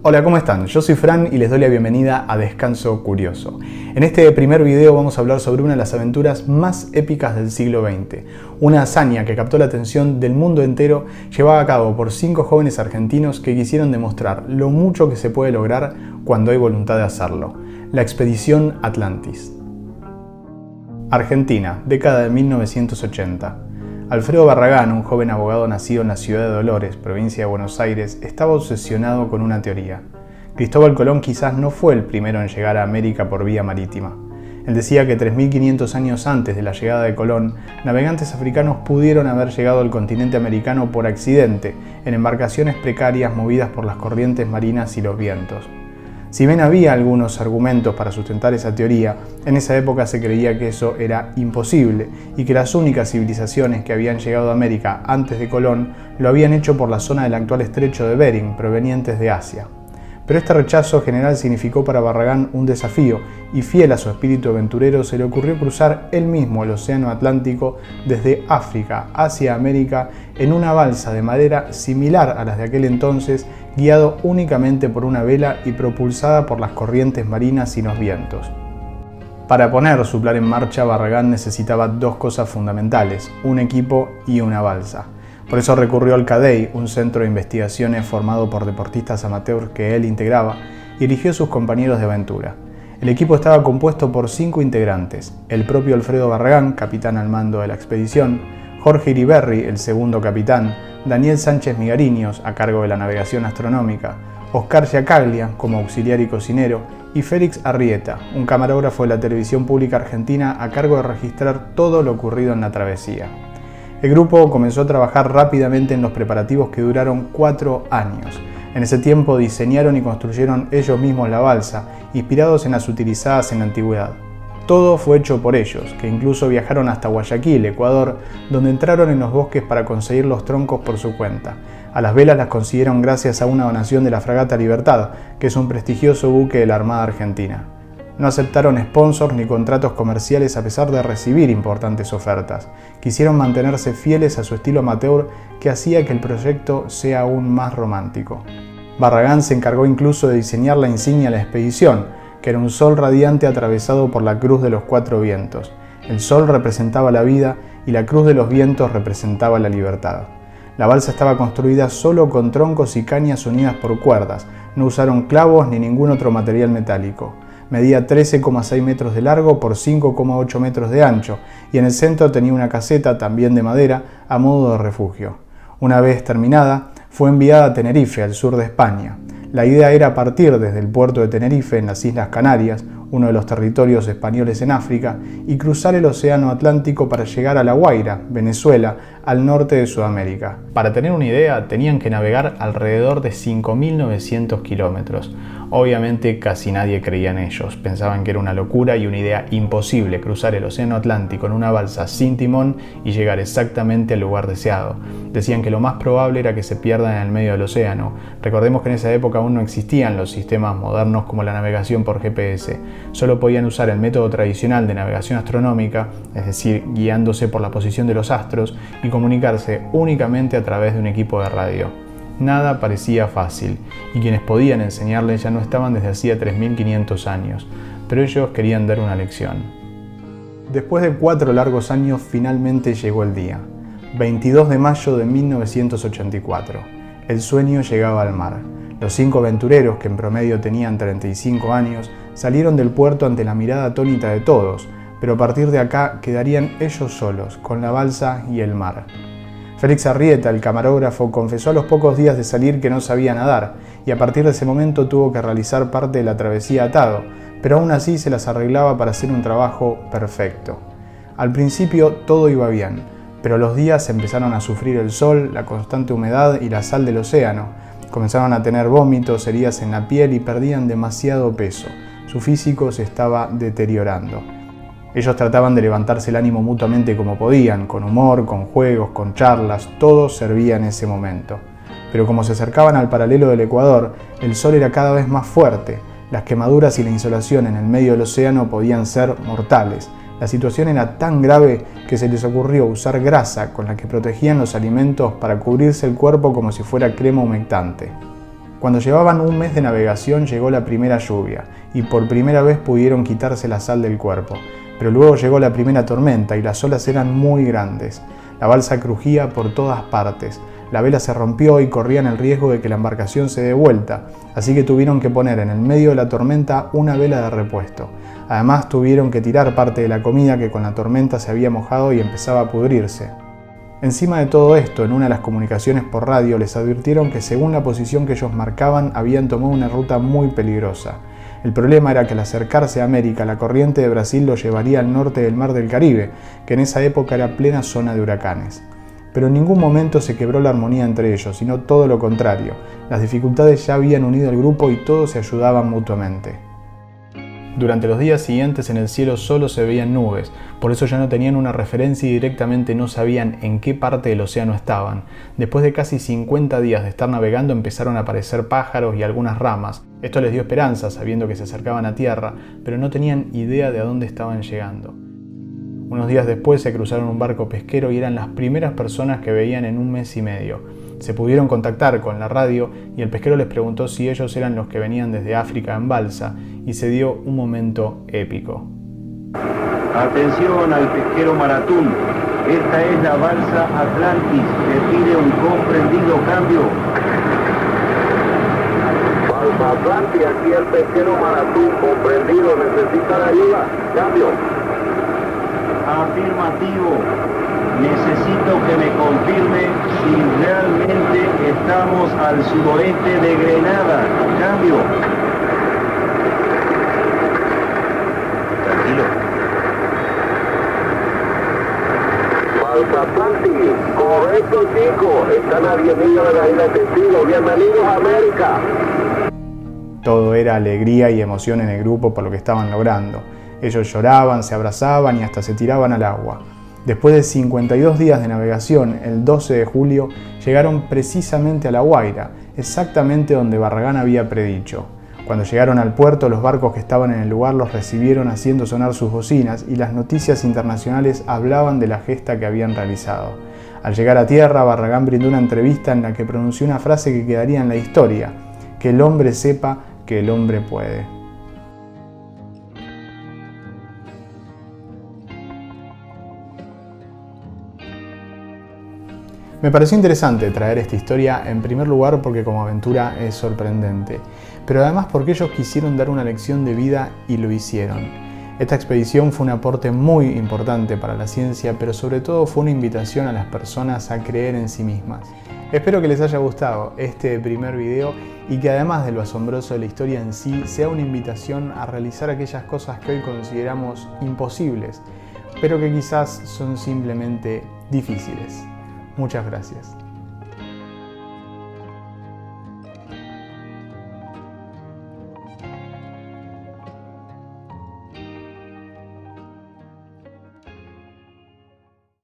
Hola, ¿cómo están? Yo soy Fran y les doy la bienvenida a Descanso Curioso. En este primer video vamos a hablar sobre una de las aventuras más épicas del siglo XX. Una hazaña que captó la atención del mundo entero, llevada a cabo por 5 jóvenes argentinos que quisieron demostrar lo mucho que se puede lograr cuando hay voluntad de hacerlo. La Expedición Atlantis. Argentina, década de 1980. Alfredo Barragán, un joven abogado nacido en la ciudad de Dolores, provincia de Buenos Aires, estaba obsesionado con una teoría. Cristóbal Colón quizás no fue el primero en llegar a América por vía marítima. Él decía que 3.500 años antes de la llegada de Colón, navegantes africanos pudieron haber llegado al continente americano por accidente, en embarcaciones precarias movidas por las corrientes marinas y los vientos. Si bien había algunos argumentos para sustentar esa teoría, en esa época se creía que eso era imposible y que las únicas civilizaciones que habían llegado a América antes de Colón lo habían hecho por la zona del actual estrecho de Bering, provenientes de Asia. Pero este rechazo general significó para Barragán un desafío y, fiel a su espíritu aventurero, se le ocurrió cruzar él mismo el océano Atlántico desde África hacia América en una balsa de madera similar a las de aquel entonces, guiado únicamente por una vela y propulsada por las corrientes marinas y los vientos. Para poner su plan en marcha, Barragán necesitaba dos cosas fundamentales: un equipo y una balsa. Por eso recurrió al CADEI, un centro de investigaciones formado por deportistas amateurs que él integraba, y eligió a sus compañeros de aventura. El equipo estaba compuesto por 5 integrantes: el propio Alfredo Barragán, capitán al mando de la expedición; Jorge Iriberri, el segundo capitán; Daniel Sánchez Migariños, a cargo de la navegación astronómica; Oscar Giacaglia, como auxiliar y cocinero; y Félix Arrieta, un camarógrafo de la televisión pública argentina a cargo de registrar todo lo ocurrido en la travesía. El grupo comenzó a trabajar rápidamente en los preparativos que duraron 4 años. En ese tiempo diseñaron y construyeron ellos mismos la balsa, inspirados en las utilizadas en la antigüedad. Todo fue hecho por ellos, que incluso viajaron hasta Guayaquil, Ecuador, donde entraron en los bosques para conseguir los troncos por su cuenta. A las velas las consiguieron gracias a una donación de la fragata Libertad, que es un prestigioso buque de la Armada Argentina. No aceptaron sponsors ni contratos comerciales a pesar de recibir importantes ofertas. Quisieron mantenerse fieles a su estilo amateur, que hacía que el proyecto sea aún más romántico. Barragán se encargó incluso de diseñar la insignia de la expedición, que era un sol radiante atravesado por la cruz de los 4 vientos. El sol representaba la vida y la cruz de los vientos representaba la libertad. La balsa estaba construida solo con troncos y cañas unidas por cuerdas. No usaron clavos ni ningún otro material metálico. Medía 13,6 metros de largo por 5,8 metros de ancho y en el centro tenía una caseta, también de madera, a modo de refugio. Una vez terminada, fue enviada a Tenerife, al sur de España. La idea era partir desde el puerto de Tenerife, en las Islas Canarias, uno de los territorios españoles en África, y cruzar el océano Atlántico para llegar a La Guaira, Venezuela, al norte de Sudamérica. Para tener una idea, tenían que navegar alrededor de 5.900 kilómetros. Obviamente casi nadie creía en ellos, pensaban que era una locura y una idea imposible cruzar el océano Atlántico en una balsa sin timón y llegar exactamente al lugar deseado. Decían que lo más probable era que se pierdan en el medio del océano. Recordemos que en esa época aún no existían los sistemas modernos como la navegación por GPS. Solo podían usar el método tradicional de navegación astronómica, es decir, guiándose por la posición de los astros, y comunicarse únicamente a través de un equipo de radio. Nada parecía fácil, y quienes podían enseñarles ya no estaban desde hacía 3.500 años, pero ellos querían dar una lección. Después de 4 largos años, finalmente llegó el día. 22 de mayo de 1984. El sueño llegaba al mar. Los 5 aventureros, que en promedio tenían 35 años, salieron del puerto ante la mirada atónita de todos, pero a partir de acá quedarían ellos solos, con la balsa y el mar. Félix Arrieta, el camarógrafo, confesó a los pocos días de salir que no sabía nadar, y a partir de ese momento tuvo que realizar parte de la travesía atado, pero aún así se las arreglaba para hacer un trabajo perfecto. Al principio todo iba bien, pero los días empezaron a sufrir el sol, la constante humedad y la sal del océano. Comenzaron a tener vómitos, heridas en la piel y perdían demasiado peso. Su físico se estaba deteriorando. Ellos trataban de levantarse el ánimo mutuamente como podían, con humor, con juegos, con charlas, todo servía en ese momento. Pero como se acercaban al paralelo del Ecuador, el sol era cada vez más fuerte, las quemaduras y la insolación en el medio del océano podían ser mortales. La situación era tan grave que se les ocurrió usar grasa con la que protegían los alimentos para cubrirse el cuerpo como si fuera crema humectante. Cuando llevaban un mes de navegación llegó la primera lluvia y por primera vez pudieron quitarse la sal del cuerpo, pero luego llegó la primera tormenta y las olas eran muy grandes. La balsa crujía por todas partes, la vela se rompió y corrían el riesgo de que la embarcación se dé vuelta, así que tuvieron que poner en el medio de la tormenta una vela de repuesto. Además tuvieron que tirar parte de la comida que con la tormenta se había mojado y empezaba a pudrirse. Encima de todo esto, en una de las comunicaciones por radio les advirtieron que según la posición que ellos marcaban habían tomado una ruta muy peligrosa. El problema era que al acercarse a América, la corriente de Brasil los llevaría al norte del Mar del Caribe, que en esa época era plena zona de huracanes. Pero en ningún momento se quebró la armonía entre ellos, sino todo lo contrario. Las dificultades ya habían unido al grupo y todos se ayudaban mutuamente. Durante los días siguientes en el cielo solo se veían nubes, por eso ya no tenían una referencia y directamente no sabían en qué parte del océano estaban. Después de casi 50 días de estar navegando empezaron a aparecer pájaros y algunas ramas. Esto les dio esperanza, sabiendo que se acercaban a tierra, pero no tenían idea de a dónde estaban llegando. Unos días después se cruzaron un barco pesquero y eran las primeras personas que veían en un mes y medio. Se pudieron contactar con la radio y el pesquero les preguntó si ellos eran los que venían desde África en balsa y se dio un momento épico. Atención al pesquero Maratún, esta es la balsa Atlantis, le pide un comprendido cambio. Balsa Atlantis, aquí el pesquero Maratún, comprendido, necesita la ayuda, cambio. Afirmativo, necesito que me confirme si realmente estamos al sudoeste de Grenada, cambio. Tranquilo. Balsa Atlantis, correcto chicos, están a 10 millas de la isla de Testigo, bienvenidos a América. Todo era alegría y emoción en el grupo por lo que estaban logrando. Ellos lloraban, se abrazaban y hasta se tiraban al agua. Después de 52 días de navegación, el 12 de julio, llegaron precisamente a La Guaira, exactamente donde Barragán había predicho. Cuando llegaron al puerto, los barcos que estaban en el lugar los recibieron haciendo sonar sus bocinas y las noticias internacionales hablaban de la gesta que habían realizado. Al llegar a tierra, Barragán brindó una entrevista en la que pronunció una frase que quedaría en la historia: que el hombre sepa que el hombre puede. Me pareció interesante traer esta historia en primer lugar porque como aventura es sorprendente, pero además porque ellos quisieron dar una lección de vida y lo hicieron. Esta expedición fue un aporte muy importante para la ciencia, pero sobre todo fue una invitación a las personas a creer en sí mismas. Espero que les haya gustado este primer video y que además de lo asombroso de la historia en sí, sea una invitación a realizar aquellas cosas que hoy consideramos imposibles, pero que quizás son simplemente difíciles. Muchas gracias.